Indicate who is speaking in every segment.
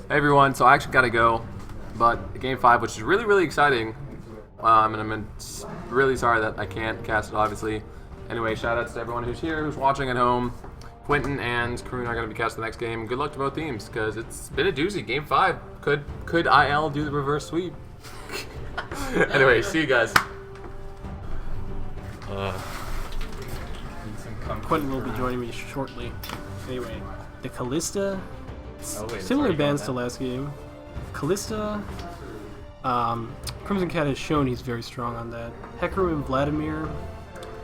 Speaker 1: Hey everyone, so I actually gotta go, but Game 5, which is really, really exciting, and I'm really sorry that I can't cast it, obviously. Anyway, shout outs to everyone who's here, who's watching at home. Quentin and Karun are going to be casting the next game. Good luck to both teams, because it's been a doozy. Game 5. Could IL do the reverse sweep? Anyway, see you guys.
Speaker 2: Quentin will be joining me shortly. Anyway, the Callista,
Speaker 3: wait,
Speaker 2: similar
Speaker 3: sorry,
Speaker 2: bans
Speaker 3: go
Speaker 2: to
Speaker 3: on
Speaker 2: last game. Callista, Crimson Cat has shown he's very strong on that. Hecarim and Vladimir,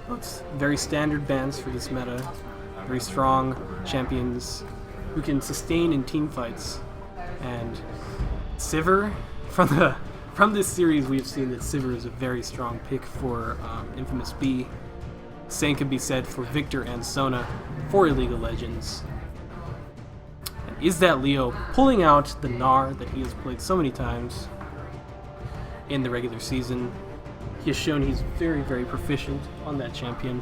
Speaker 2: both very standard bans for this meta. Very strong champions who can sustain in team fights. And Sivir, from this series, we've seen that Sivir is a very strong pick for Infamous B. Same can be said for Victor and Sona for League of Legends. And is that Leo pulling out the Gnar that he has played so many times in the regular season? He has shown he's very, very proficient on that champion.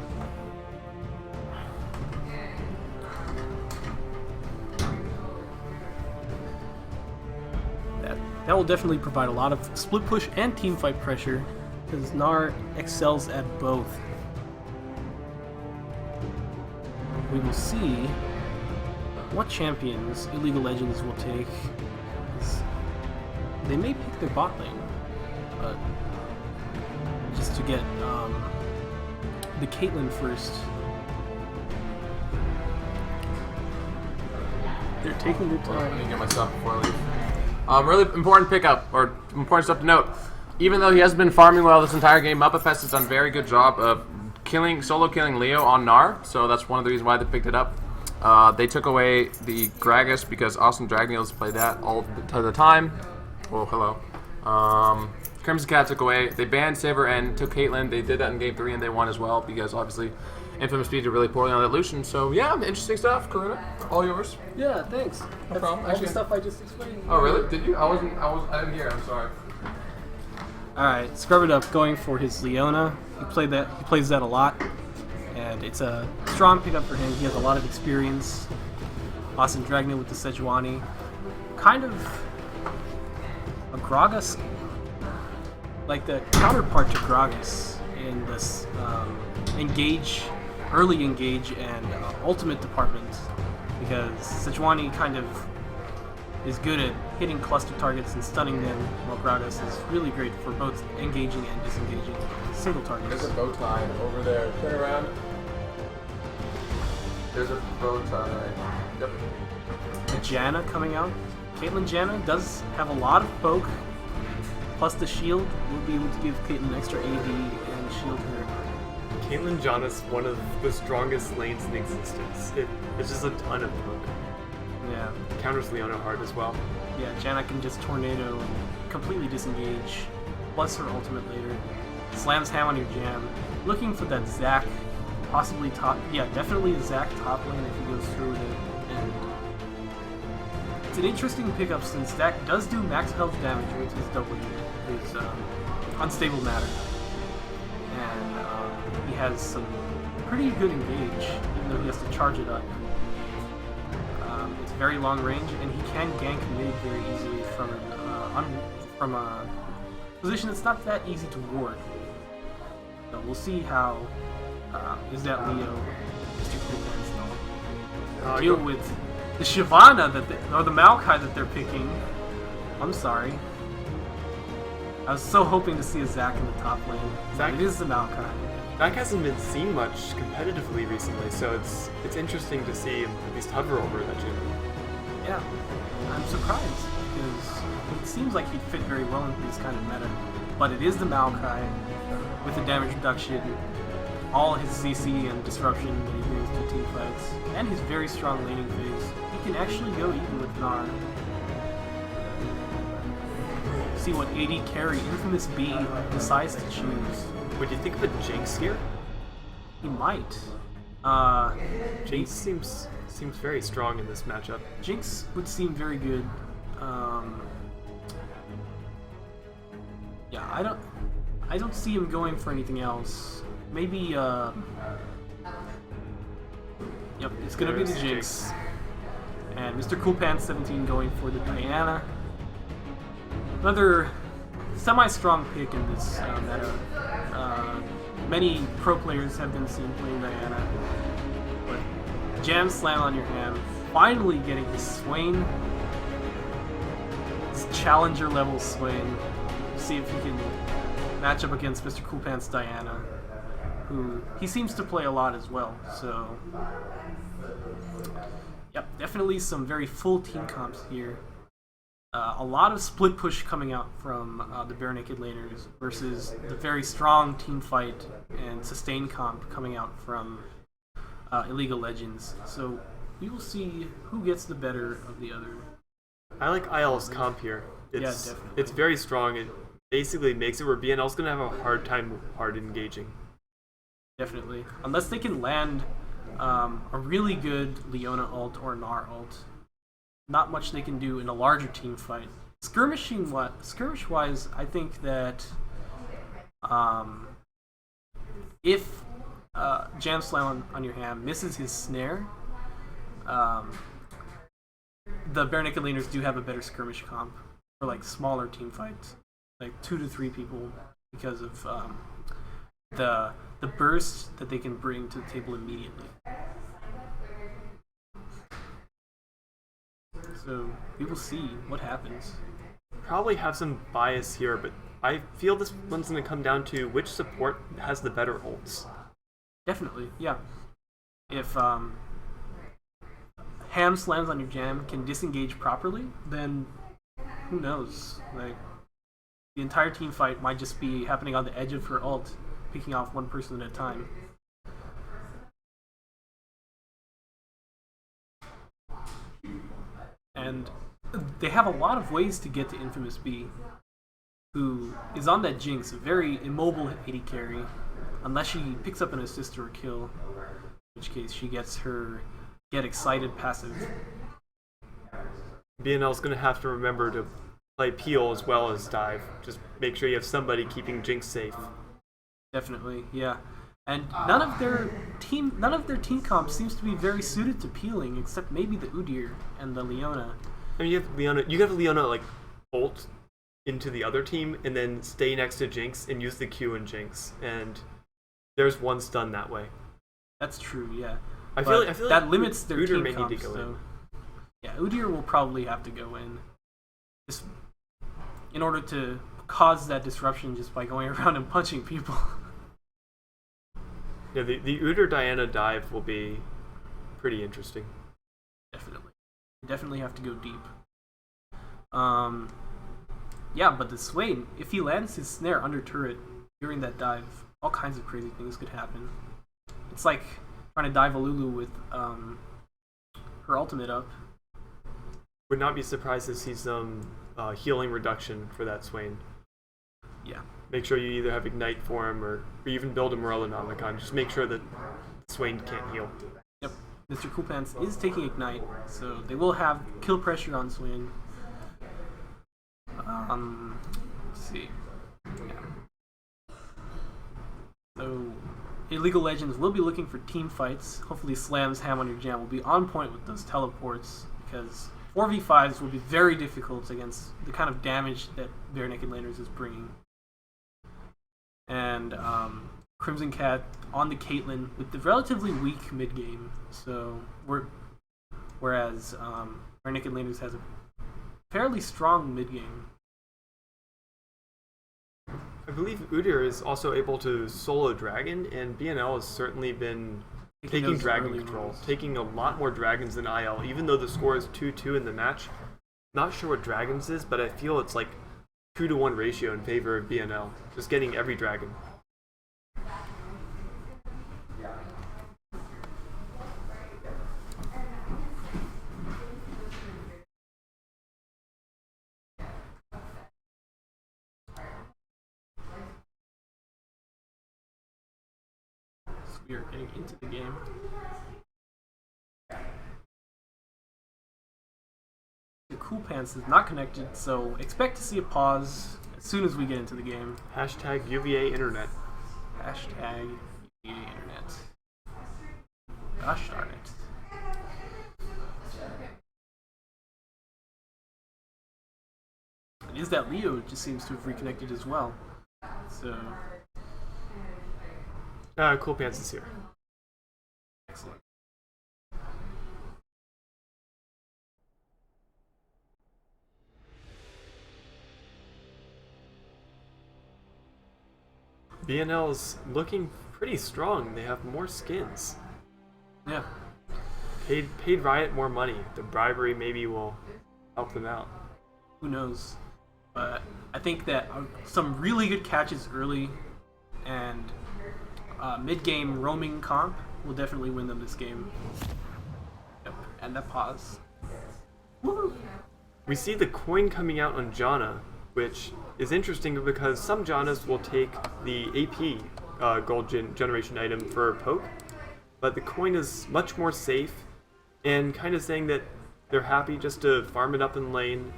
Speaker 2: That will definitely provide a lot of split push and team fight pressure, because Gnar excels at both. We will see what champions League of Legends will take. They may pick their bot lane, but just to get the Caitlyn first. They're taking their time.
Speaker 1: Let me get myself before I leave. Really important pickup, or important stuff to note. Even though he hasn't been farming well this entire game, Muppafest has done a very good job of solo killing Leo on Gnar, so that's one of the reasons why they picked it up. They took away the Gragas because Austin Dragneels played that all the time. Well, hello. Crimson Cat took away. They banned Sivir and took Caitlyn. They did that in Game 3 and they won as well because obviously Infamous B did really poorly on that Lucian. So yeah, interesting stuff. Karuna, all yours.
Speaker 2: Yeah, thanks.
Speaker 1: No problem.
Speaker 2: All the stuff I just explained.
Speaker 1: Oh really? Did you? I didn't hear. I'm sorry.
Speaker 2: Alright, Scrub It Up going for his Leona. He plays that a lot. And it's a strong pickup for him. He has a lot of experience. Austin Dragneel with the Sejuani. Kind of a Gragas, like the counterpart to Gragas in this early engage and ultimate department. Because Sejuani kind of is good at hitting cluster targets and stunning them, while Gragas is really great for both engaging and disengaging single targets.
Speaker 1: There's a bow tie over there. Turn around. There's a bow tie. Yep.
Speaker 2: Janna coming out. Caitlyn Janna does have a lot of poke, plus the shield will be able to give Caitlyn extra AD and shield her.
Speaker 3: Caitlyn Janna's one of the strongest lanes in existence. It's just a ton of poke.
Speaker 2: Yeah.
Speaker 3: Counters Leona hard as well.
Speaker 2: Yeah, Janna can just tornado and completely disengage, plus her ultimate later. Slams ham on your jam. Looking for that Zac, possibly top. Yeah, definitely a Zac top lane if he goes through with it. And it's an interesting pickup since Zac does do max health damage with his W, his unstable matter. And he has some pretty good engage, even though he has to charge it up. It's very long range, and he can gank mid very easily from a position that's not that easy to ward. So we'll see how is that Leo deal with the Shyvana or the Maokai that they're picking. I'm sorry. I was so hoping to see a Zac in the top lane.
Speaker 3: Zac?
Speaker 2: It is the Maokai.
Speaker 3: Zac hasn't been seen much competitively recently, so it's interesting to see him at least hover over that gym.
Speaker 2: Yeah, I'm surprised because it seems like he'd fit very well into this kind of meta. But it is the Maokai with the damage reduction, all his CC and disruption that he brings to team fights, and his very strong laning phase. He can actually go even with Gnar. See what AD carry Infamous B decides to choose.
Speaker 3: Would you think of a Jinx here?
Speaker 2: He might.
Speaker 3: Jinx seems very strong in this matchup.
Speaker 2: Jinx would seem very good. Yeah, I don't see him going for anything else. Maybe yep, it's gonna be the Jinx. And Mr. Coolpants 17 going for the Diana. Another semi-strong pick in this meta. Many pro players have been seen playing Diana. But Jam Slam on your hand, finally getting his Swain. His challenger level Swain. See if he can match up against Mr. Coolpants Diana, who he seems to play a lot as well. So, yep, definitely some very full team comps here. A lot of split push coming out from the Bare Naked Laners versus the very strong team fight and sustain comp coming out from Illegal Legends. So we will see who gets the better of the other.
Speaker 3: I like IL's comp here. It's,
Speaker 2: definitely.
Speaker 3: It's very strong. It basically makes it where BNL's going to have a hard time hard engaging.
Speaker 2: Definitely. Unless they can land a really good Leona ult or Gnar ult. Not much they can do in a larger team fight. Skirmish-wise, I think that if Jam Slam on your hand misses his snare, the Bare Naked Laners do have a better skirmish comp for like smaller team fights, like 2 to 3 people, because of the burst that they can bring to the table immediately. So we will see what happens.
Speaker 3: Probably have some bias here, but I feel this one's going to come down to which support has the better ults.
Speaker 2: Definitely, yeah. If Ham Slams on your Jam can disengage properly, then who knows? Like, the entire team fight might just be happening on the edge of her ult, picking off one person at a time. And they have a lot of ways to get to Infamous B, who is on that Jinx, a very immobile AD carry, unless she picks up an assist or a kill, in which case she gets her Get Excited passive.
Speaker 3: BNL's going to have to remember to play Peel as well as Dive. Just make sure you have somebody keeping Jinx safe.
Speaker 2: Definitely, yeah. And none of their team comp seems to be very suited to peeling, except maybe the Udyr and the Leona.
Speaker 3: I mean, you have Leona like ult into the other team and then stay next to Jinx and use the Q in Jinx, and there's one stun that way.
Speaker 2: That's true, yeah.
Speaker 3: I feel like
Speaker 2: that limits their
Speaker 3: Udyr
Speaker 2: team
Speaker 3: may
Speaker 2: comps,
Speaker 3: need to go in.
Speaker 2: Yeah, Udyr will probably have to go in, just in order to cause that disruption just by going around and punching people.
Speaker 3: Yeah, the Udyr Diana dive will be pretty interesting.
Speaker 2: Definitely. Definitely have to go deep. Yeah, but the Swain, if he lands his snare under turret during that dive, all kinds of crazy things could happen. It's like trying to dive a Lulu with her ultimate up.
Speaker 3: Would not be surprised to see some healing reduction for that Swain.
Speaker 2: Yeah.
Speaker 3: Make sure you either have Ignite for him or even build a Morellonomicon. Just make sure that Swain can't heal.
Speaker 2: Yep. Mr. Coolpants is taking Ignite, so they will have kill pressure on Swain. Let's see. Yeah. So, Illegal Legends will be looking for team fights. Hopefully Slam's Ham on your Jam will be on point with those teleports, because 4v5s will be very difficult against the kind of damage that Bare Naked Laners is bringing. And Crimson Cat on the Caitlyn with the relatively weak mid game. So whereas Bare Naked Laners has a fairly strong mid game.
Speaker 3: I believe Udyr is also able to solo Dragon, and BNL has certainly been taking Dragon control, taking a lot more Dragons than IL, even though the score is 2-2 in the match. Not sure what Dragons is, but I feel it's like 2-to-1 ratio in favor of BNL, just getting every Dragon.
Speaker 2: We are getting into the game. The Coolpants is not connected, so expect to see a pause as soon as we get into the game.
Speaker 3: Hashtag UVA Internet.
Speaker 2: Hashtag UVA Internet. Gosh darn it. is that Leo just seems to have reconnected as well. So
Speaker 3: Cool Pants is here.
Speaker 2: excellent.
Speaker 3: BNL's looking pretty strong. They have more skins.
Speaker 2: Yeah.
Speaker 3: Paid Riot more money. The bribery maybe will help them out.
Speaker 2: Who knows? But I think that some really good catches early and mid-game roaming comp will definitely win them this game. Yep. And that pause. Woo!
Speaker 3: We see the coin coming out on Janna, which is interesting because some Jannas will take the AP gold generation item for poke, but the coin is much more safe and kind of saying that they're happy just to farm it up in lane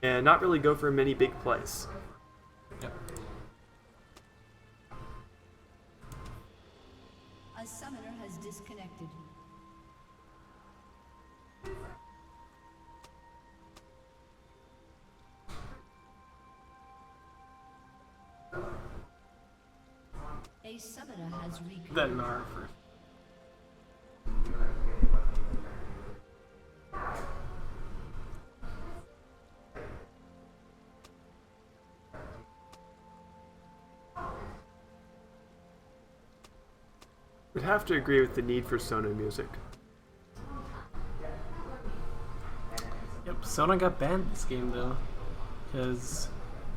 Speaker 3: and not really go for many big plays.
Speaker 2: Yep.
Speaker 4: A summoner has disconnected. A summoner has reconnected.
Speaker 2: That Gnar first.
Speaker 3: Would have to agree with the need for Sona music.
Speaker 2: Yep, Sona got banned this game though, because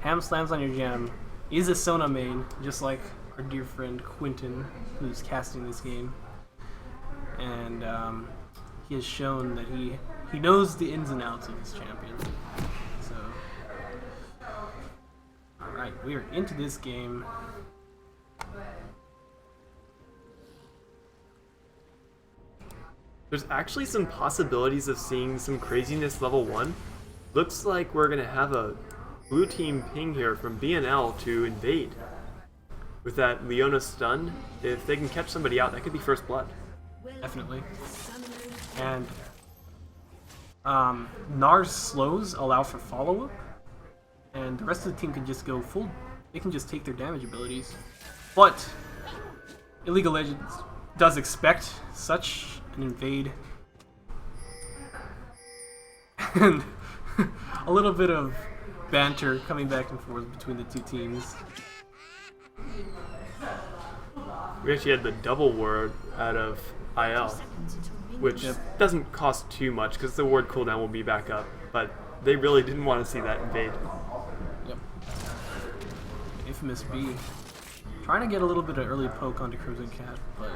Speaker 2: Ham Slams on Your Jam is a Sona main, just like our dear friend Quentin, who's casting this game, and he has shown that he knows the ins and outs of his champion. So, all right, we are into this game.
Speaker 3: There's actually some possibilities of seeing some craziness level 1. Looks like we're going to have a blue team ping here from BNL to invade. With that Leona stun, if they can catch somebody out, that could be first blood.
Speaker 2: Definitely. And Gnar's slows allow for follow-up, and the rest of the team can just go full, they can just take their damage abilities. But Illegal Legends does expect such an invade. And a little bit of banter coming back and forth between the two teams.
Speaker 3: We actually had the double ward out of IL, which doesn't cost too much because the ward cooldown will be back up, but they really didn't want to see that invade.
Speaker 2: Yep. Infamous B. Trying to get a little bit of early poke onto Crimson Cat, but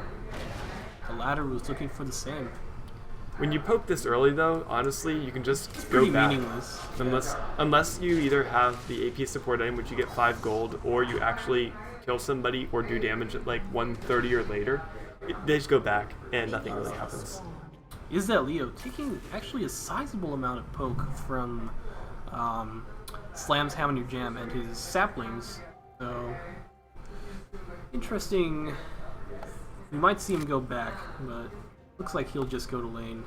Speaker 2: the latter was looking for the same.
Speaker 3: When you poke this early though, honestly, you can just go
Speaker 2: Pretty
Speaker 3: back.
Speaker 2: meaningless.
Speaker 3: Unless you either have the AP support item, which you get 5 gold, or you actually kill somebody or do damage at like 130 or later, they just go back and nothing really happens.
Speaker 2: Is that Leo taking actually a sizable amount of poke from Slam's Ham on Your Jam and his saplings, so interesting. We might see him go back, but looks like he'll just go to lane.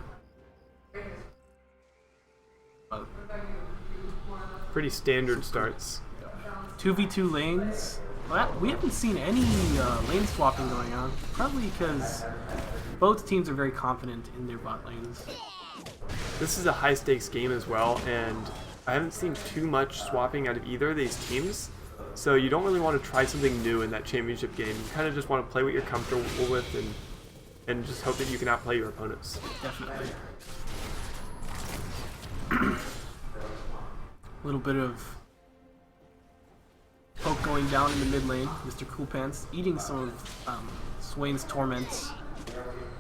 Speaker 3: Pretty standard starts.
Speaker 2: 2v2 lanes. Well, we haven't seen any lane swapping going on, probably because both teams are very confident in their bot lanes.
Speaker 3: This is a high stakes game as well, and I haven't seen too much swapping out of either of these teams. So you don't really want to try something new in that championship game. You kind of just want to play what you're comfortable with and just hope that you can outplay your opponents.
Speaker 2: Definitely. A little bit of poke going down in the mid lane. Mr. Cool Pants eating some of Swain's torments.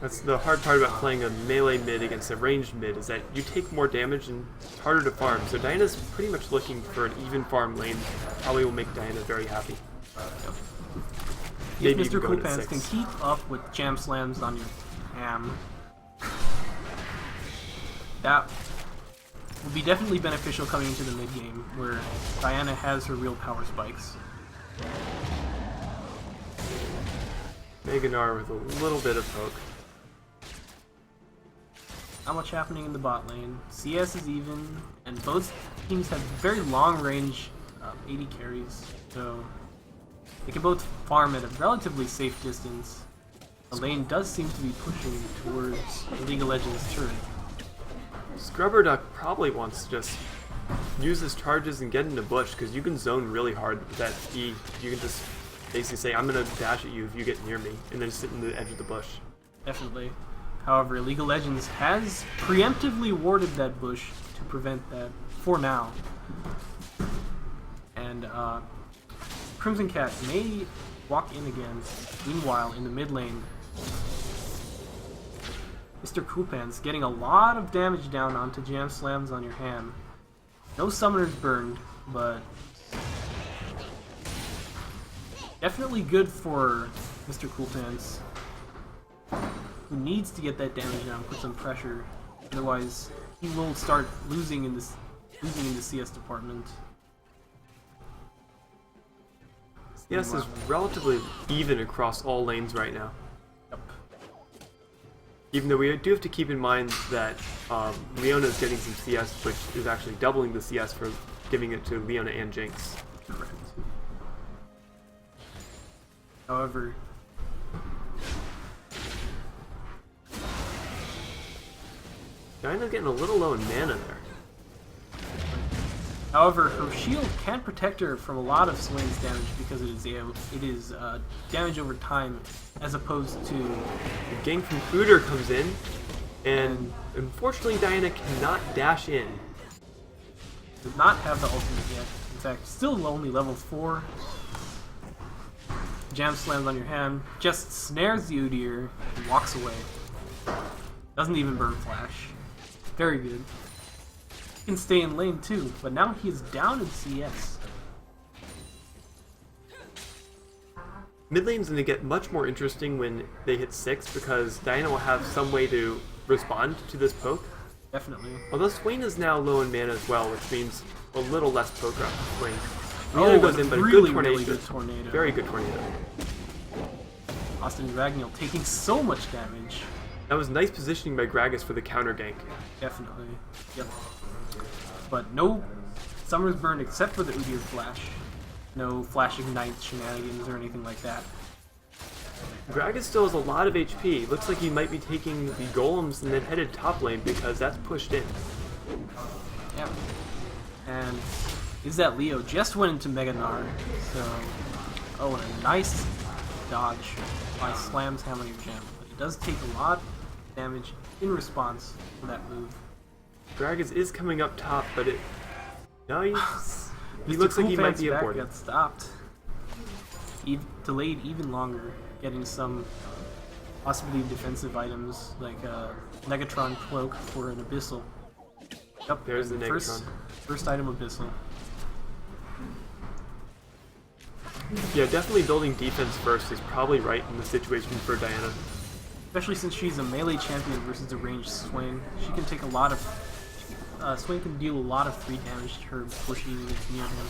Speaker 3: That's the hard part about playing a melee mid against a ranged mid, is that you take more damage and it's harder to farm. So Diana's pretty much looking for an even farm lane. Probably will make Diana very happy.
Speaker 2: If
Speaker 3: Maybe
Speaker 2: Mr.
Speaker 3: even
Speaker 2: Cool
Speaker 3: go to
Speaker 2: Pants can
Speaker 3: 6.
Speaker 2: keep up with Jam Slams on your Ham, that will be definitely beneficial coming into the mid game, where Diana has her real power spikes.
Speaker 3: Meganar with a little bit of poke.
Speaker 2: not much happening in the bot lane. CS is even, and both teams have very long range 80 carries, so they can both farm at a relatively safe distance. The lane does seem to be pushing towards the League of Legends turret.
Speaker 3: Scrubber Duck probably wants to just use his charges and get into bush, because you can zone really hard with that E. You can just basically say, I'm going to dash at you if you get near me, and then sit in the edge of the bush.
Speaker 2: Definitely. However, League of Legends has preemptively warded that bush to prevent that for now. And Crimson Cat may walk in again. Meanwhile, in the mid lane, Mr. Coolpants getting a lot of damage down onto Jam Slams on your ham. No summoners burned, but definitely good for Mr. Coolpants, who needs to get that damage down, put some pressure. Otherwise, he will start losing in the CS department.
Speaker 3: CS is relatively even across all lanes right now.
Speaker 2: Yep.
Speaker 3: Even though we do have to keep in mind that Leona's getting some CS, which is actually doubling the CS for giving it to Leona and Jinx.
Speaker 2: Correct. However,
Speaker 3: Diana's getting a little low in mana there.
Speaker 2: However, her shield can protect her from a lot of Swain's damage because it is damage over time, as opposed to
Speaker 3: The gank from Udyr comes in, and unfortunately Diana cannot dash in.
Speaker 2: does not have the ultimate yet. In fact, still only level 4. Jam slams on your hand, just snares the Udyr and walks away. Doesn't even burn flash. Very good. He can stay in lane too, but now he is down in CS.
Speaker 3: Mid lane's going to get much more interesting when they hit 6, because Diana will have some way to respond to this poke.
Speaker 2: Definitely.
Speaker 3: Although Swain is now low in mana as well, which means a little less poke up for Swain.
Speaker 2: Oh,
Speaker 3: Leona goes in, but
Speaker 2: really,
Speaker 3: a good tornado.
Speaker 2: really good tornado.
Speaker 3: Very good tornado.
Speaker 2: Austin Dragneel taking so much damage.
Speaker 3: That was nice positioning by Gragas for the counter gank.
Speaker 2: Definitely. Yep. But no Summer's Burn except for the Udyr flash. No Flash Ignite shenanigans or anything like that.
Speaker 3: Gragas still has a lot of HP. Looks like he might be taking the golems and then headed top lane, because that's pushed in.
Speaker 2: Yeah. And is that Leo just went into Mega Gnar, so and a nice dodge by Slam's Hammer Jam. But it does take a lot of damage in response to that move.
Speaker 3: Gragas is coming up top, but he
Speaker 2: Mr.
Speaker 3: looks like he might
Speaker 2: Coolpants
Speaker 3: be
Speaker 2: back
Speaker 3: aborted.
Speaker 2: got stopped. Delayed even longer, getting some possibly defensive items like a Negatron Cloak for an Abyssal. Yep,
Speaker 3: There's the
Speaker 2: first,
Speaker 3: Negatron.
Speaker 2: First item Abyssal.
Speaker 3: Yeah, definitely building defense first is probably right in the situation for Diana.
Speaker 2: Especially since she's a melee champion versus a ranged Swain. She can take a lot of... Swain can deal a lot of free damage to her before she even gets near him.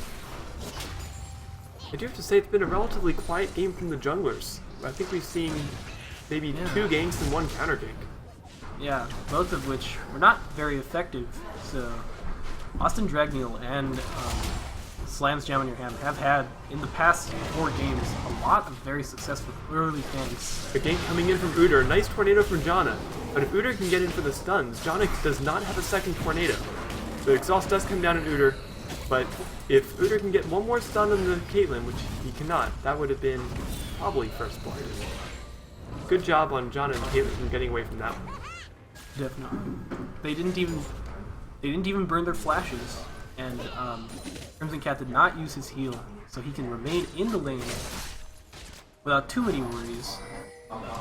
Speaker 3: I do have to say it's been a relatively quiet game from the junglers. I think we've seen maybe 2 ganks and 1 counter gank.
Speaker 2: Yeah, both of which were not very effective. So, Austin Dragneel and Slam's Jam on Your Hand have had, in the past 4 games, a lot of very successful early ganks.
Speaker 3: A gank coming in from Udyr, nice tornado from Janna. But if Udyr can get in for the stuns, Janna does not have a second tornado. The exhaust does come down on Udyr, but if Udyr can get one more stun on the Caitlyn, which he cannot, that would have been probably first blood. Good job on Janna and Caitlyn from getting away from that one.
Speaker 2: Definitely. They didn't even burn their flashes, and Crimson Cat did not use his heal, so he can remain in the lane without too many worries.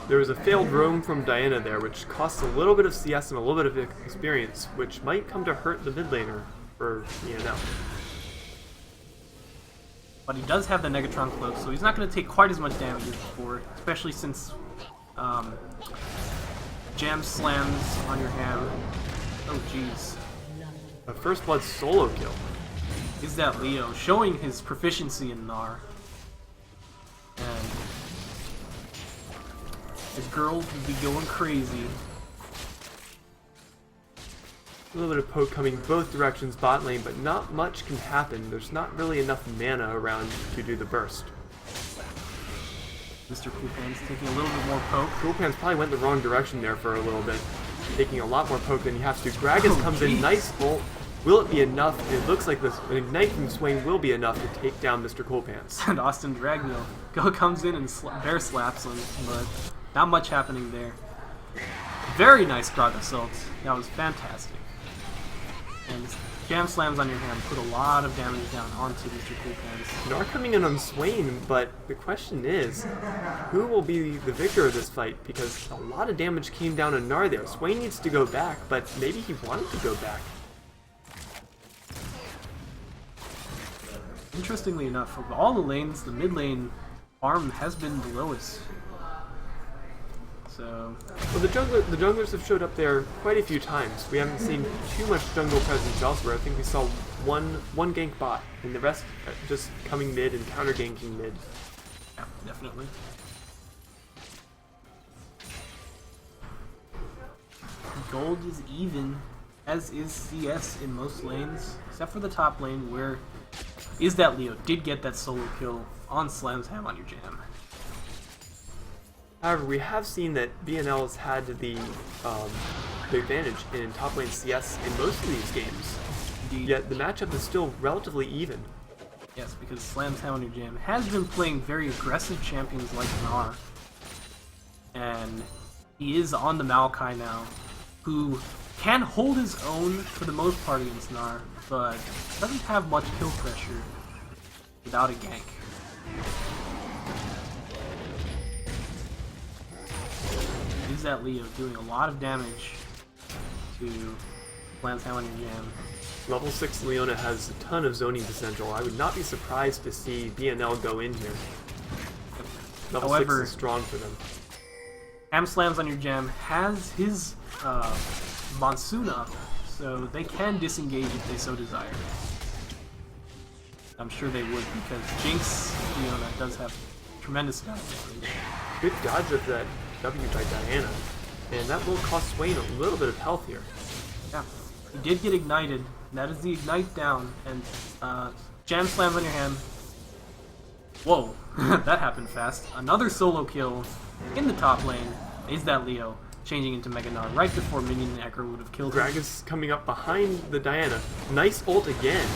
Speaker 3: There was a failed roam from Diana there, which costs a little bit of CS and a little bit of experience, which might come to hurt the mid laner for BNL.
Speaker 2: But he does have the Negatron Cloak, so he's not going to take quite as much damage as before, especially since Jam slams on your ham. Oh jeez.
Speaker 3: A first blood solo kill.
Speaker 2: Is that Leo showing his proficiency in Gnar? And the girl would be going crazy.
Speaker 3: A little bit of poke coming both directions bot lane, but not much can happen. There's not really enough mana around to do the burst.
Speaker 2: Mr. Coolpan's taking a little bit more poke.
Speaker 3: Coolpants probably went the wrong direction there for a little bit, taking a lot more poke than he has to. Gragas comes in, nice ult. Will it be enough? It looks like this an ignite from Swain will be enough to take down Mr. Coolpants.
Speaker 2: And Austin Dragmill comes in and bear slaps him, but not much happening there. Very nice Gragas ult. That was fantastic. And jam slams on your hand put a lot of damage down onto Mr. Coolpants.
Speaker 3: Gnar coming in on Swain, but the question is, who will be the victor of this fight? Because a lot of damage came down on Gnar there. Swain needs to go back, but maybe he wanted to go back.
Speaker 2: Interestingly enough, of all the lanes, the mid lane farm has been the lowest. So,
Speaker 3: Well, the junglers have showed up there quite a few times. We haven't seen too much jungle presence elsewhere. I think we saw one gank bot, and the rest just coming mid and counter ganking mid.
Speaker 2: yeah, definitely. Gold is even, as is CS in most lanes, except for the top lane where Is That Leo did get that solo kill on Slam's Ham on your jam.
Speaker 3: However, we have seen that BNL has had the advantage in top lane CS in most of these games.
Speaker 2: Indeed.
Speaker 3: Yet the matchup is still relatively even.
Speaker 2: Yes, because Slam's Ham on your jam has been playing very aggressive champions like Gnar. And he is on the Maokai now, who can hold his own for the most part against Gnar, but doesn't have much kill pressure without a gank. Is That Leo doing a lot of damage to Slam's Ham on your jam?
Speaker 3: Level 6 Leona has a ton of zoning potential. I would not be surprised to see BNL go in here. Level
Speaker 2: However,
Speaker 3: 6 is strong for them.
Speaker 2: Ham Slams on your jam has his Monsoon up, so they can disengage if they so desire. I'm sure they would, because Jinx Leona does have tremendous amount of damage.
Speaker 3: Good dodge of that W by Diana. And that will cost Swain a little bit of health here.
Speaker 2: Yeah, he did get ignited. And that is the ignite down, and jam slams on your hand. Whoa, that happened fast. Another solo kill in the top lane. Is That Leo changing into Mega Gnar right before Minion and Echo would have killed him.
Speaker 3: Gragas coming up behind the Diana. Nice ult again.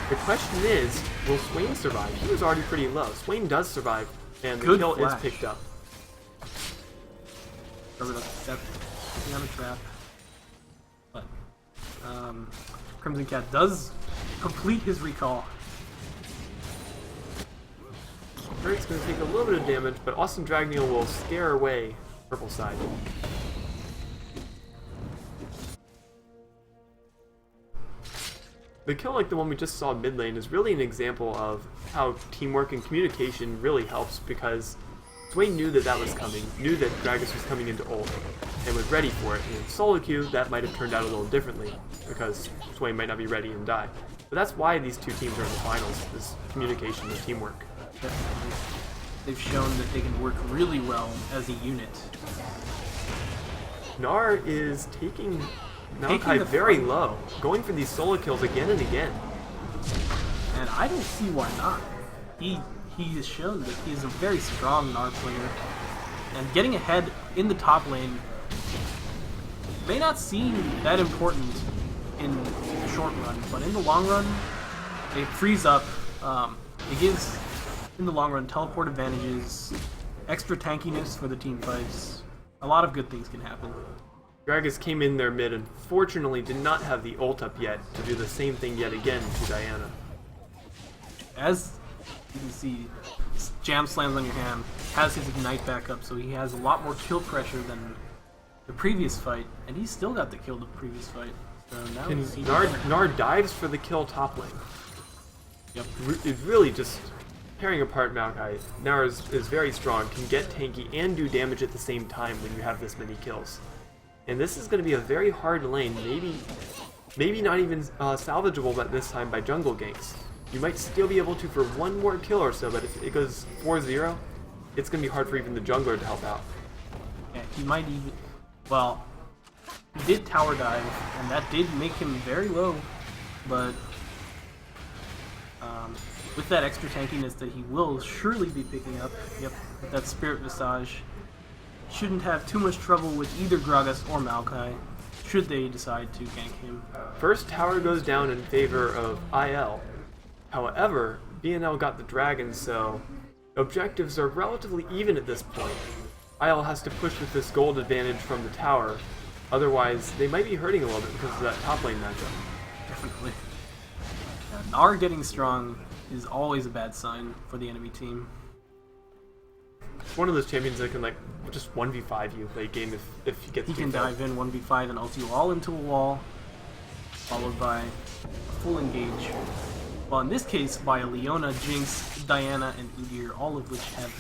Speaker 3: The question is, will Swain survive? He was already pretty low. Swain does survive, and the
Speaker 2: Good
Speaker 3: kill
Speaker 2: flash.
Speaker 3: is picked up.
Speaker 2: Cover the step on the trap. But Crimson Cat does complete his recall.
Speaker 3: Eric's going to take a little bit of damage, but Austin Dragneel will scare away purple side. The kill like the one we just saw mid lane is really an example of how teamwork and communication really helps, because Swain knew that that was coming, knew that Gragas was coming into ult, and was ready for it. And in solo queue, that might have turned out a little differently, because Swain might not be ready and die. But that's why these two teams are in the finals, is communication and teamwork.
Speaker 2: Definitely. They've shown that they can work really well as a unit.
Speaker 3: Gnar is taking
Speaker 2: Taking
Speaker 3: Maokai
Speaker 2: the
Speaker 3: very
Speaker 2: front.
Speaker 3: low, going for these solo kills again and again.
Speaker 2: And I don't see why not. He has shown that he is a very strong Gnar player. And getting ahead in the top lane may not seem that important in the short run, but in the long run, it frees up. It gives, in the long run, teleport advantages, extra tankiness for the team fights. A lot of good things can happen.
Speaker 3: Gragas came in there mid and fortunately did not have the ult up yet to do the same thing yet again to Diana.
Speaker 2: As you can see, Jam Slams on your hand has his ignite back up, so he has a lot more kill pressure than the previous fight, and he still got the kill the previous fight. So now
Speaker 3: And
Speaker 2: he's
Speaker 3: Gnar dives for the kill top lane.
Speaker 2: Yep.
Speaker 3: It's really just tearing apart Maokai. Gnar is very strong, can get tanky and do damage at the same time when you have this many kills. And this is going to be a very hard lane, maybe not even salvageable at this time by jungle ganks. You might still be able to for one more kill or so, but if it goes 4-0, it's going to be hard for even the jungler to help out.
Speaker 2: Yeah, he might even. Well, He did tower dive, and that did make him very low, but with that extra tankiness that he will surely be picking up, yep, with that Spirit Visage, shouldn't have too much trouble with either Gragas or Maokai, should they decide to gank him.
Speaker 3: First tower goes down in favor of IL. However, BNL got the dragon, so objectives are relatively even at this point. IL has to push with this gold advantage from the tower, otherwise they might be hurting a little bit because of that top lane matchup.
Speaker 2: Definitely. Gnar getting strong is always a bad sign for the enemy team.
Speaker 3: It's one of those champions that can like just 1v5 you late game if he gets
Speaker 2: He
Speaker 3: too
Speaker 2: can
Speaker 3: far.
Speaker 2: dive in 1v5 and ult you all into a wall, followed by a full engage. Well, in this case, by a Leona, Jinx, Diana, and Udyr, all of which have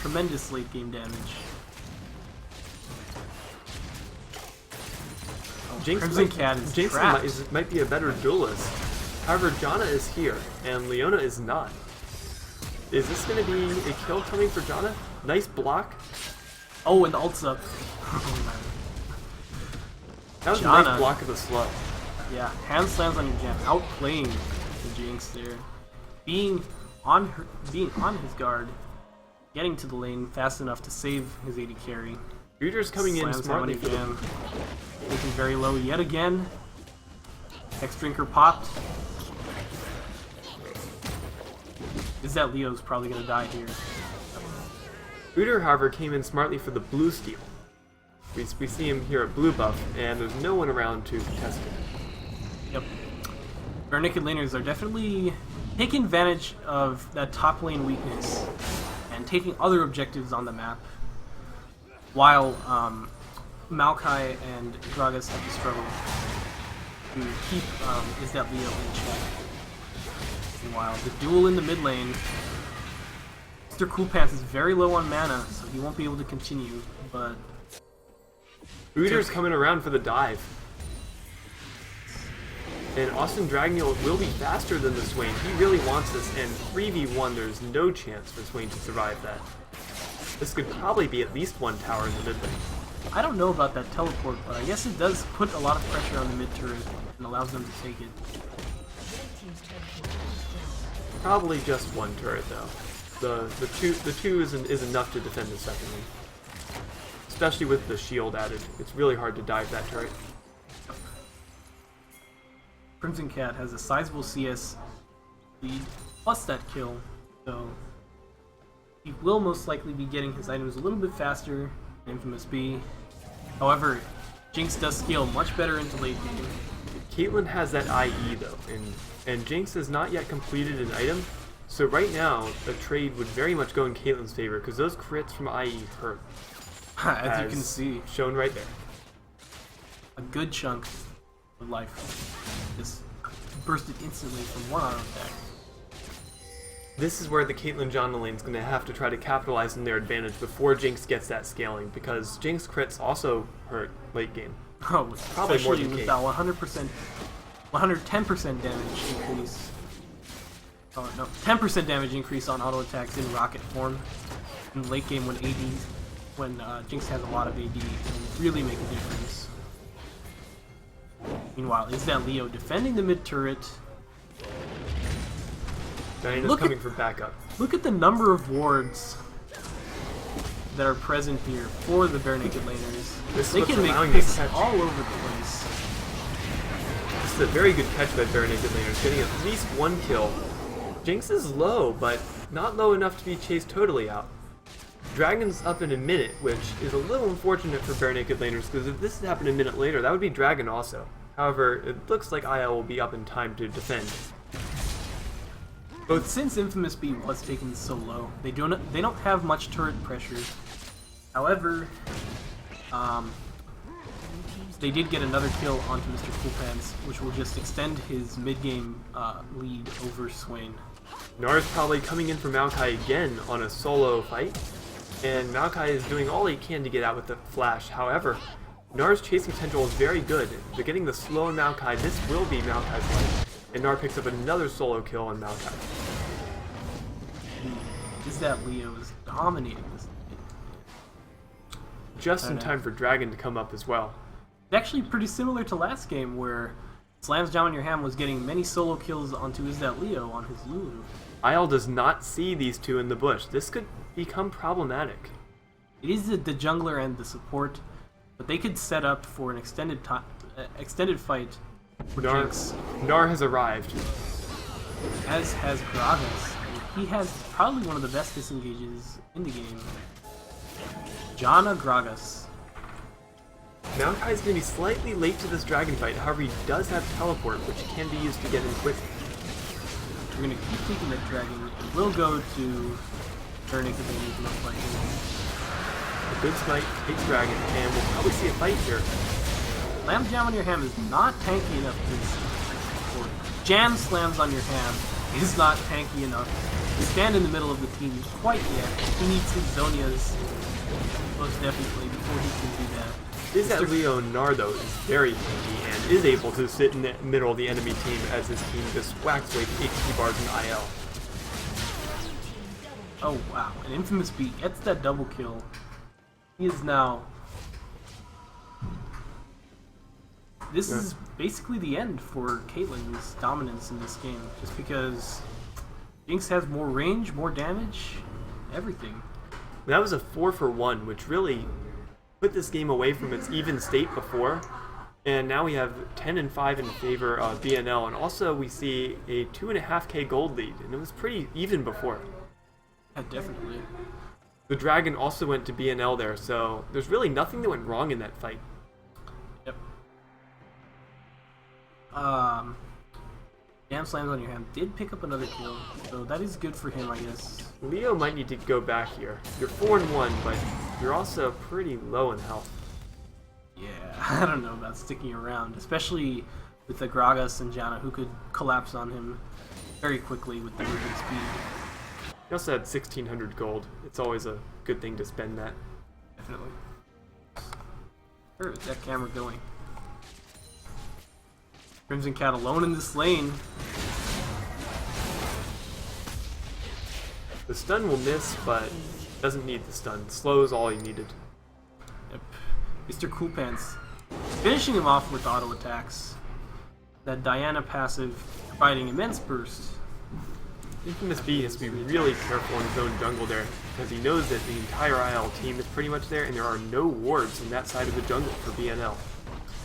Speaker 2: tremendous late game damage. Crimson Cat is
Speaker 3: Jinx
Speaker 2: trapped.
Speaker 3: might be a better duelist. However, Janna is here, and Leona is not. Is this going to be a kill coming for Janna? Nice block.
Speaker 2: Oh, and the ult's up. Oh, man.
Speaker 3: That was a
Speaker 2: Janna.
Speaker 3: nice block of the slug.
Speaker 2: Yeah, hand slams on your jam, outplaying the Jinx there. Being on his guard, getting to the lane fast enough to save his AD carry.
Speaker 3: Udyr's coming in
Speaker 2: Slams him
Speaker 3: smartly
Speaker 2: on
Speaker 3: for
Speaker 2: your
Speaker 3: the...
Speaker 2: jam. Taken very low yet again. Next drinker popped. Is that Leo's probably gonna die here?
Speaker 3: Udyr, however, came in smartly for the blue steal. We see him here at blue buff, and there's no one around to contest it.
Speaker 2: Yep. Our naked laners are definitely taking advantage of that top lane weakness and taking other objectives on the map, while Maokai and Gragas have to struggle to keep Is-That Leo in check. Meanwhile, the duel in the mid lane, Mr. Cool Pants is very low on mana, so he won't be able to continue, but
Speaker 3: Udyr's coming around for the dive. And Austin Dragneel will be faster than the Swain. He really wants this, and 3v1, there's no chance for Swain to survive that. This could probably be at least one tower in the mid lane.
Speaker 2: I don't know about that teleport, but I guess it does put a lot of pressure on the mid turret and allows them to take it.
Speaker 3: Probably just one turret though. The two is enough to defend the second one. Especially with the shield added. It's really hard to dive that turret.
Speaker 2: Crimson Cat has a sizable CS lead plus that kill, so he will most likely be getting his items a little bit faster than Infamous B. However, Jinx does scale much better into late game.
Speaker 3: Caitlyn has that IE though, and Jinx has not yet completed an item, so right now the trade would very much go in Caitlyn's favor because those crits from IE hurt.
Speaker 2: As you can see,
Speaker 3: shown right there.
Speaker 2: a good chunk of life just bursted instantly from one auto attack.
Speaker 3: This is where the Caitlyn Janna lane is going to have to try to capitalize on their advantage before Jinx gets that scaling, because Jinx crits also hurt late game.
Speaker 2: Oh,
Speaker 3: Probably more
Speaker 2: especially
Speaker 3: than
Speaker 2: with
Speaker 3: Kate.
Speaker 2: that 110% damage increase. Oh no, 10% damage increase on auto attacks in rocket form. In late game when Jinx has a lot of AD, it can really make a difference. Meanwhile, is that Leo defending the mid turret?
Speaker 3: Diana's coming for backup.
Speaker 2: Look at the number of wards that are present here for the bare naked laners.
Speaker 3: This is
Speaker 2: They
Speaker 3: what's
Speaker 2: can make
Speaker 3: allowing
Speaker 2: picks
Speaker 3: this catch.
Speaker 2: all over the place.
Speaker 3: This is a very good catch by Bare Naked Laners, getting at least one kill. Jinx is low, but not low enough to be chased totally out. Dragon's up in a minute, which is a little unfortunate for Bare Naked Laners, because if this had happened a minute later, that would be Dragon also. However, it looks like IL will be up in time to defend.
Speaker 2: But since Infamous B was taken so low, they don't have much turret pressure. However, they did get another kill onto Mr. Coolpants, which will just extend his mid-game lead over Swain.
Speaker 3: Nar's probably coming in for Maokai again on a solo fight, and Maokai is doing all he can to get out with the flash. However, Nar's chasing potential is very good. They're getting the slow on Maokai. This will be Maokai's life. And Nar picks up another solo kill on Maokai.
Speaker 2: Is that Leo is dominating this?
Speaker 3: Just in time for Dragon to come up as well.
Speaker 2: It's actually pretty similar to last game where Slams Jam on Your Ham was getting many solo kills onto Is That Leo on his Lulu.
Speaker 3: IL does not see these two in the bush. This could become problematic.
Speaker 2: It is the jungler and the support, but they could set up for an extended fight for Jinx,
Speaker 3: Gnar has arrived.
Speaker 2: as has Gragas. And he has probably one of the best disengages in the game. Janna Gragas.
Speaker 3: Maokai is going to be slightly late to this dragon fight, however he does have teleport, which can be used to get in quick.
Speaker 2: We're going to keep taking that dragon, and we'll go to turning because they need most likely.
Speaker 3: A good smite takes dragon, and we'll probably see a fight here.
Speaker 2: Slam Jam on Your Ham is not tanky enough to or Jam Slams on Your Ham is not tanky enough to stand in the middle of the team quite yet. He needs his Zonias most definitely before he can do that.
Speaker 3: Is that Leo Gnar, though, is very tanky and is able to sit in the middle of the enemy team as his team just whacks away HP bars in IL.
Speaker 2: Oh wow, an Infamous Beat gets that double kill. He is now... This is basically the end for Caitlyn's dominance in this game, just because Jinx has more range, more damage, everything.
Speaker 3: That was a 4-for-1, which really put this game away from its even state before. And now we have 10 and 5 in favor of BNL, and also we see a 2.5k gold lead, and it was pretty even before.
Speaker 2: Yeah, definitely.
Speaker 3: The dragon also went to BNL there, so there's really nothing that went wrong in that fight.
Speaker 2: Yep. Jam Slams on Your Ham did pick up another kill, so that is good for him, I guess.
Speaker 3: Leo might need to go back here. You're 4-1, but you're also pretty low in health.
Speaker 2: Yeah, I don't know about sticking around, especially with the Gragas and Janna who could collapse on him very quickly with the movement speed.
Speaker 3: You also had 1600 gold. It's always a good thing to spend that.
Speaker 2: Definitely. Where is that camera going? Crimson Cat alone in this lane.
Speaker 3: The stun will miss, but doesn't need the stun. Slow is all he needed.
Speaker 2: Yep. Mr. Cool Pants finishing him off with auto attacks. That Diana passive providing immense burst.
Speaker 3: Infamous B has to be really careful in his own jungle there, because he knows that the entire IL team is pretty much there, and there are no wards in that side of the jungle for BNL.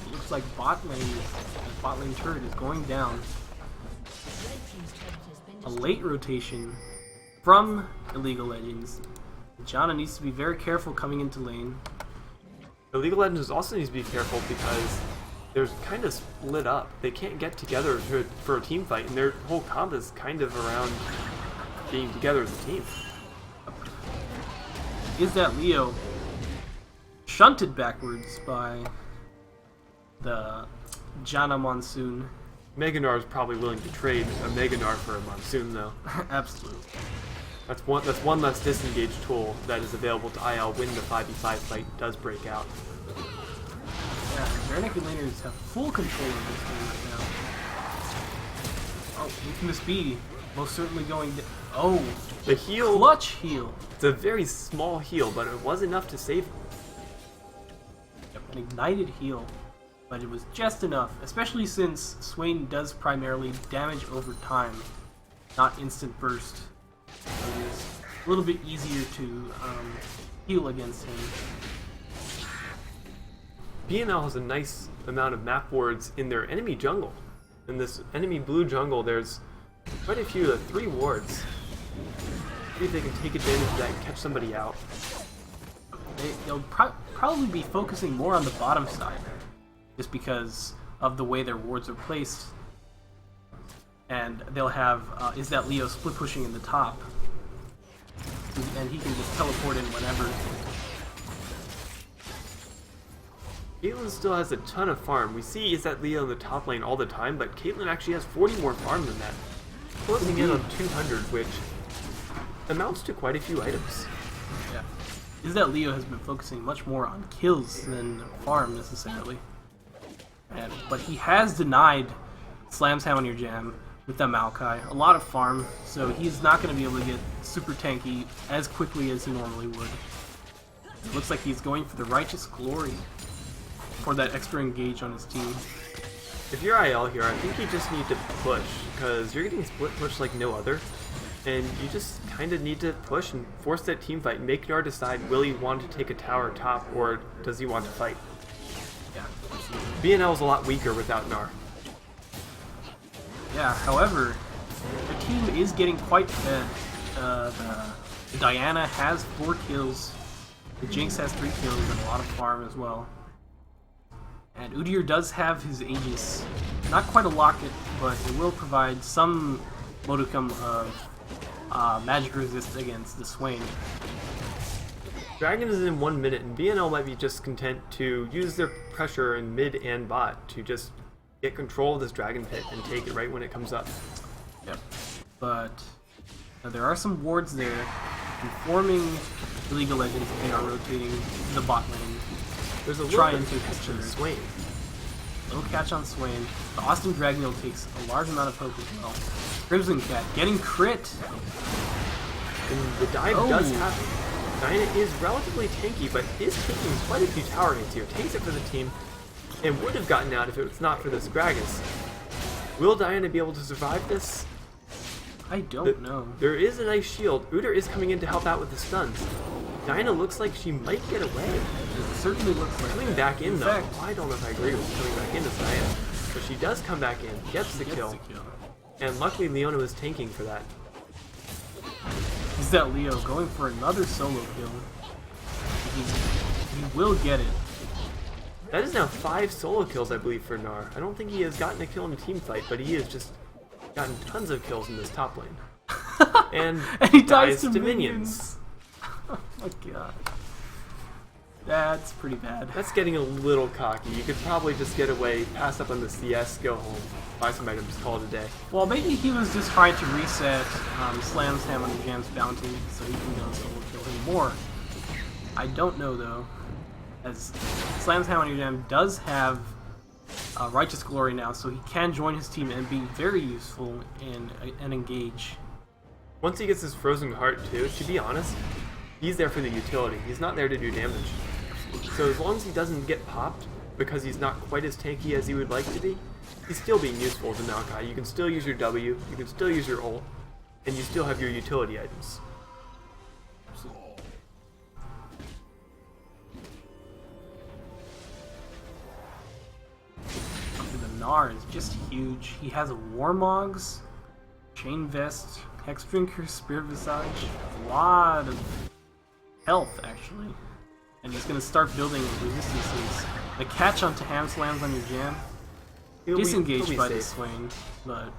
Speaker 2: It looks like bot lane turret is going down. A late rotation from Illegal Legends. Janna needs to be very careful coming into lane.
Speaker 3: Illegal Legends also needs to be careful because they're kind of split up. They can't get together for a team fight, and their whole comp is kind of around being together as a team.
Speaker 2: Is that Leo shunted backwards by the Janna Monsoon?
Speaker 3: Mega Gnar is probably willing to trade a Mega Gnar for a Monsoon, though.
Speaker 2: Absolutely.
Speaker 3: That's one less disengage tool that is available to IL when the 5v5 fight does break out.
Speaker 2: Yeah, Vernic laners have full control of this game right now. Oh, Infamous B, most certainly going to... Oh,
Speaker 3: The heal,
Speaker 2: clutch heal.
Speaker 3: it's a very small heal, but it was enough to save him.
Speaker 2: Yep, an ignited heal, but it was just enough, especially since Swain does primarily damage over time, not instant burst. So it is a little bit easier to heal against him.
Speaker 3: BNL has a nice amount of map wards in their enemy jungle. In this enemy blue jungle, there's quite a few, 3 wards. See if they can take advantage of that and catch somebody out.
Speaker 2: They'll probably be focusing more on the bottom side, just because of the way their wards are placed. And they'll have Is That Leo split pushing in the top, and he can just teleport in whenever.
Speaker 3: Caitlyn still has a ton of farm. We see Is That Leo in the top lane all the time, but Caitlyn actually has 40 more farm than that. Closing in on 200, which amounts to quite a few items.
Speaker 2: Yeah. Is That Leo has been focusing much more on kills than farm necessarily. But he has denied Slams Ham on Your Jam with that Maokai a lot of farm, so he's not going to be able to get super tanky as quickly as he normally would. It looks like he's going for the Righteous Glory. for that extra engage on his team.
Speaker 3: If you're IL here, I think you just need to push, because you're getting split push like no other, and you just kind of need to push and force that team fight. Make Gnar decide, will he want to take a tower top, or does he want to fight?
Speaker 2: Yeah.
Speaker 3: BNL is a lot weaker without Gnar.
Speaker 2: Yeah, however, the team is getting quite fed. Diana has 4 kills, the Jinx has 3 kills, and a lot of farm as well. And Udyr does have his Aegis. Not quite a locket, but it will provide some modicum of magic resist against the Swain.
Speaker 3: Dragon is in 1 minute, and BNL might be just content to use their pressure in mid and bot to just get control of this Dragon Pit and take it right when it comes up.
Speaker 2: Yep. But there are some wards there informing the League of Legends that they are rotating the bot lane.
Speaker 3: There's a
Speaker 2: Try
Speaker 3: little
Speaker 2: and
Speaker 3: bit
Speaker 2: take
Speaker 3: of catch
Speaker 2: the
Speaker 3: on Swain.
Speaker 2: Low catch on Swain. The Austin Dragoneel takes a large amount of poke as well. Crimson Cat getting crit.
Speaker 3: And the dive does happen. Diana is relatively tanky, but is taking quite a few tower hits here. Takes it for the team, and would have gotten out if it was not for this Gragas. Will Diana be able to survive this?
Speaker 2: I don't know.
Speaker 3: There is a nice shield. Udyr is coming in to help out with the stuns. Diana looks like she might get away.
Speaker 2: It certainly looks like
Speaker 3: Coming back in, though.
Speaker 2: fact,
Speaker 3: I don't know if I agree with coming back into Diana. But she does come back in, gets the kill. And luckily Leona was tanking for that.
Speaker 2: Is that Leo going for another solo kill? He will get it.
Speaker 3: That is now 5 solo kills, I believe, for Gnar. I don't think he has gotten a kill in a team fight, but he has just gotten tons of kills in this top lane. And
Speaker 2: he
Speaker 3: dies to minions.
Speaker 2: Oh my god. That's pretty bad.
Speaker 3: That's getting a little cocky. You could probably just get away, pass up on the CS, go home, buy some items, call it a day.
Speaker 2: Well, maybe he was just trying to reset Slam's Ham on the Jam's bounty so he can go solo kill him more. I don't know though, as Slam's Ham on your Jam does have Righteous Glory now, so he can join his team and be very useful and engage.
Speaker 3: Once he gets his Frozen Heart too, to be honest, he's there for the utility. He's not there to do damage. So as long as he doesn't get popped, because he's not quite as tanky as he would like to be, he's still being useful as a Maokai. You can still use your W, you can still use your ult, and you still have your utility items.
Speaker 2: The Gnar is just huge. He has a Warmogs, Chain Vest, Hex Drinker, Spirit Visage, a lot of health actually. And he's going to start building resistances. The catch onto Ham Slams on your Jam. Disengaged by the Swain, but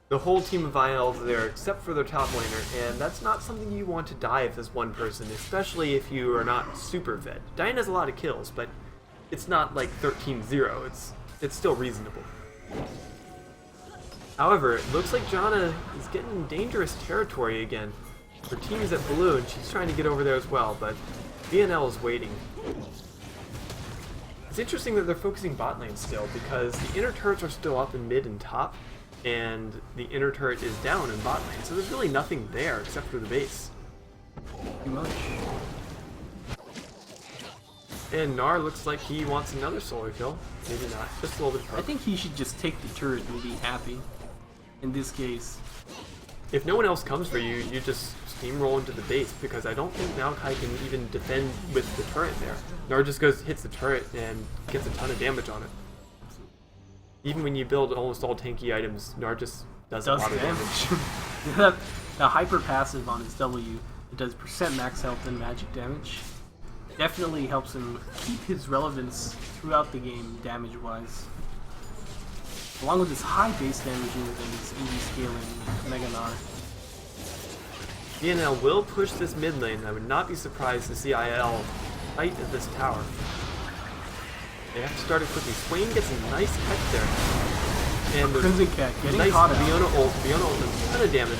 Speaker 3: the whole team of IL is there except for their top laner, and that's not something you want to dive as one person, especially if you are not super fed. Diana has a lot of kills, but it's not like 13-0. It's still reasonable. However, it looks like Janna is getting in dangerous territory again. Her team is at blue, and she's trying to get over there as well, but BNL is waiting. It's interesting that they're focusing bot lane still, because the inner turrets are still up in mid and top, and the inner turret is down in bot lane, so there's really nothing there except for the base.
Speaker 2: pretty much.
Speaker 3: And Gnar looks like he wants another solar kill. Maybe not, just a little bit of
Speaker 2: I
Speaker 3: hope.
Speaker 2: think he should just take the turret and be happy. In this case.
Speaker 3: If no one else comes for you, you just steamroll into the base, because I don't think Maokai can even defend with the turret there. Gnar just hits the turret and gets a ton of damage on it. Even when you build almost all tanky items, Gnar just does a lot of damage.
Speaker 2: The hyper passive on his W, it does % max health and magic damage. Definitely helps him keep his relevance throughout the game, damage-wise. Along with his high base damage and his easy scaling Mega Gnar.
Speaker 3: BNL will push this mid lane. I would not be surprised to see IL fight at this tower. They have to start it quickly. Swain gets a nice catch there. And the
Speaker 2: Crimson Cat getting
Speaker 3: nice
Speaker 2: caught out.
Speaker 3: Fiona ult does a ton of damage.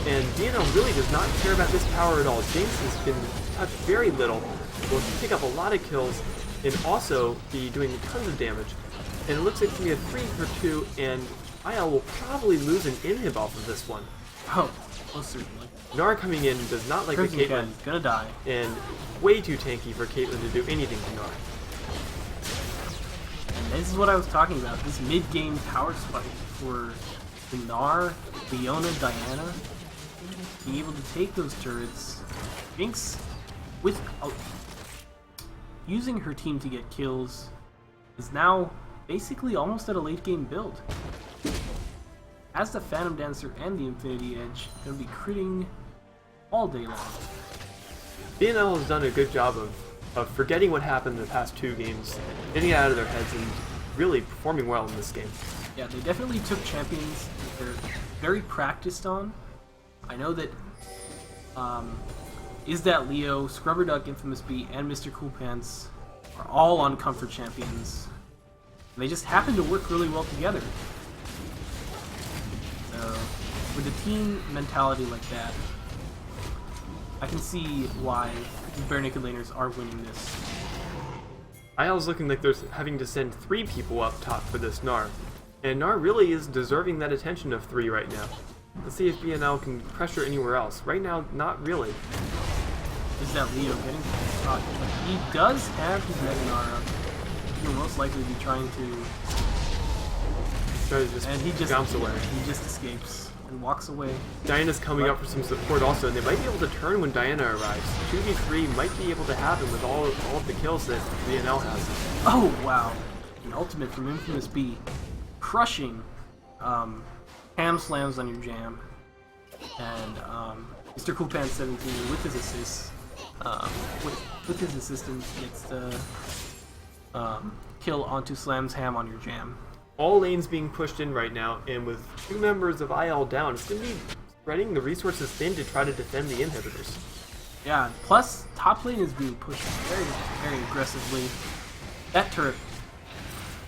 Speaker 3: And BNL really does not care about this tower at all. Jinx has been touched very little. Will pick up a lot of kills and also be doing tons of damage. And it looks like it's going to be a 3 for 2, and IL will probably lose an inhib off of this one.
Speaker 2: Oh, most certainly.
Speaker 3: Gnar coming in does not like the
Speaker 2: Crimson Cat
Speaker 3: Caitlyn,
Speaker 2: is gonna die.
Speaker 3: and way too tanky for Caitlyn to do anything to Gnar.
Speaker 2: This is what I was talking about. This mid-game power spike for the Gnar, Leona, Diana, being able to take those turrets. Jinx, with using her team to get kills, is now basically almost at a late-game build. As the Phantom Dancer and the Infinity Edge, they'll be critting all day long.
Speaker 3: BNL has done a good job of forgetting what happened in the past 2 games, getting it out of their heads, and really performing well in this game.
Speaker 2: Yeah, they definitely took champions that they're very practiced on. I know that Is That Leo, Scrubber Duck, Infamous B, and Mr. Cool Pants are all on comfort champions. And they just happen to work really well together. So, with a team mentality like that, I can see why the Bare Naked Laners are winning this.
Speaker 3: IL's looking like they're having to send 3 people up top for this Gnar. And Gnar really is deserving that attention of 3 right now. Let's see if BNL can pressure anywhere else. Right now, not really.
Speaker 2: Is That Leo getting shot? He does have his Mega Gnar up. He'll most likely be trying to...
Speaker 3: And he just bounce away.
Speaker 2: He just escapes and walks away.
Speaker 3: Diana's coming up for some support also, and they might be able to turn when Diana arrives. 2v3 might be able to happen with all of the kills that BNL has.
Speaker 2: Oh, wow. An ultimate from Infamous B. Crushing ham slams on your jam. And Mr. Cool Pants 17 with his assists. With his assistance gets the kill onto Slam's ham on your jam.
Speaker 3: All lanes being pushed in right now, and with 2 members of IL down, it's going to be spreading the resources thin to try to defend the inhibitors.
Speaker 2: Yeah, plus top lane is being pushed very, very aggressively. That turret,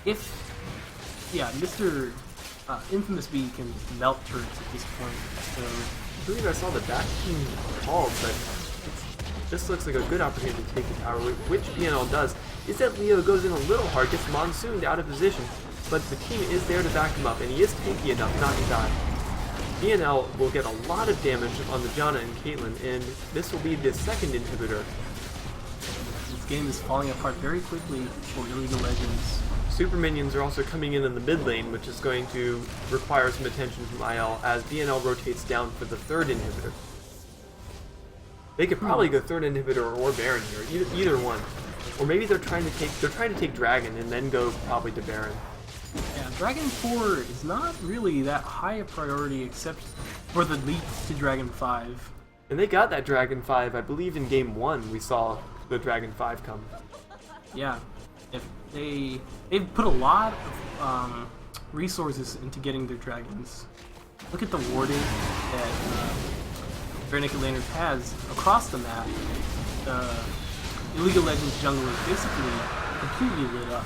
Speaker 2: Mr. Infamous B can melt turrets at this point. So
Speaker 3: I believe I saw the back team called, but this looks like a good opportunity to take the tower, which BNL does. Is that Leo goes in a little hard, gets monsooned out of position, but the team is there to back him up, and he is tanky enough not to die. BNL will get a lot of damage on the Janna and Caitlyn, and this will be the 2nd inhibitor.
Speaker 2: This game is falling apart very quickly for Illegal Legends.
Speaker 3: Super minions are also coming in the mid lane, which is going to require some attention from IL as BNL rotates down for the 3rd inhibitor. They could probably go 3rd inhibitor or Baron here, either one. Or maybe they're trying to take Dragon and then go probably to Baron.
Speaker 2: Yeah, Dragon 4 is not really that high a priority except for the leap to Dragon 5.
Speaker 3: And they got that Dragon 5, I believe in Game 1 we saw the Dragon 5 come.
Speaker 2: Yeah, if they've put a lot of resources into getting their dragons. Look at the warding that Bare Naked Laners has across the map. Illegal Legends jungle is basically completely lit up.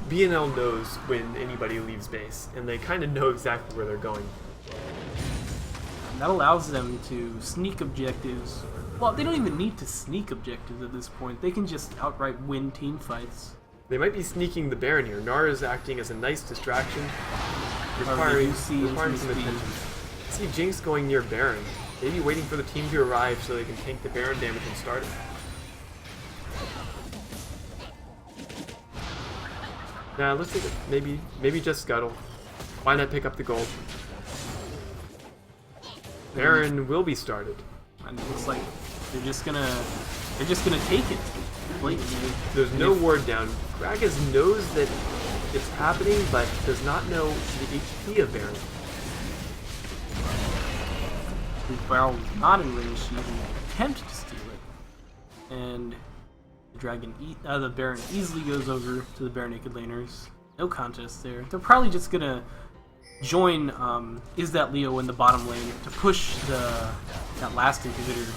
Speaker 3: BNL knows when anybody leaves base, and they kind of know exactly where they're going.
Speaker 2: And that allows them to sneak objectives. Well, they don't even need to sneak objectives at this point. They can just outright win team fights.
Speaker 3: They might be sneaking the Baron here. Gnar is acting as a nice distraction, requiring some attention. See Jinx going near Baron. Maybe waiting for the team to arrive so they can tank the Baron damage and start it. Nah, let's take it. Maybe just Scuttle. Why not pick up the gold? Baron will be started.
Speaker 2: And it looks like they're just gonna take it blatantly.
Speaker 3: There's no ward down. Gragas knows that it's happening, but does not know the HP of Baron.
Speaker 2: Barrel was not in range to even attempt to steal it. And the Baron easily goes over to the Bare Naked Laners. No contest there. They're probably just gonna join Is That Leo in the bottom lane to push that last inhibitor.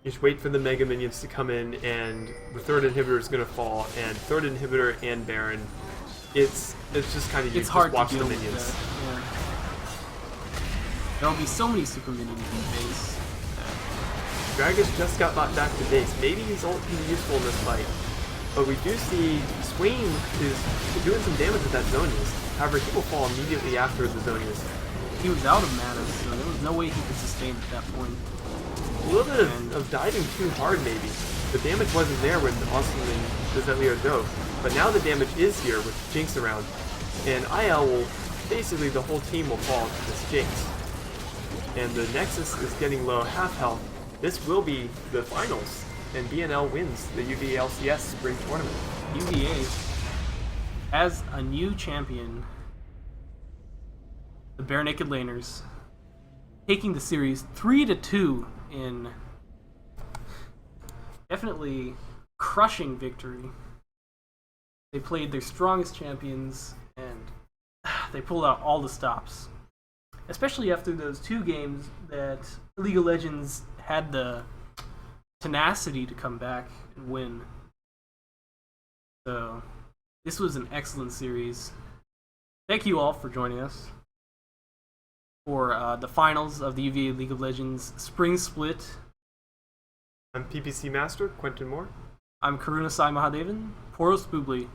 Speaker 3: You just wait for the Mega Minions to come in, and the 3rd inhibitor is going to fall, and 3rd inhibitor and Baron. It's just kind of, you
Speaker 2: it's
Speaker 3: just
Speaker 2: hard
Speaker 3: watch
Speaker 2: to deal
Speaker 3: the minions.
Speaker 2: With that. Yeah. There'll be so many super minions in base.
Speaker 3: Gragas just got bought back to base. Maybe his ult can be useful in this fight. But we do see Swain is doing some damage with that Zonius. However, he will fall immediately after the Zonius.
Speaker 2: He was out of mana, so there was no way he could sustain at that point.
Speaker 3: A little bit of diving too hard, maybe. The damage wasn't there when Austin and Bizarre dove, but now the damage is here with Jinx around, and IL will, basically the whole team will fall to this Jinx. And the Nexus is getting low half health. This will be the finals, and BNL wins the UVA LCS Spring Tournament.
Speaker 2: UVA has a new champion, the Bare Naked Laners, taking the series 3-2 in definitely crushing victory. They played their strongest champions and they pulled out all the stops. Especially after those 2 games that League of Legends had the tenacity to come back and win. So, this was an excellent series. Thank you all for joining us for the finals of the UVA League of Legends Spring Split.
Speaker 3: I'm PPC Master, Quentin Moore.
Speaker 2: I'm Karuna Sai Mahadevan, Poros Bubli.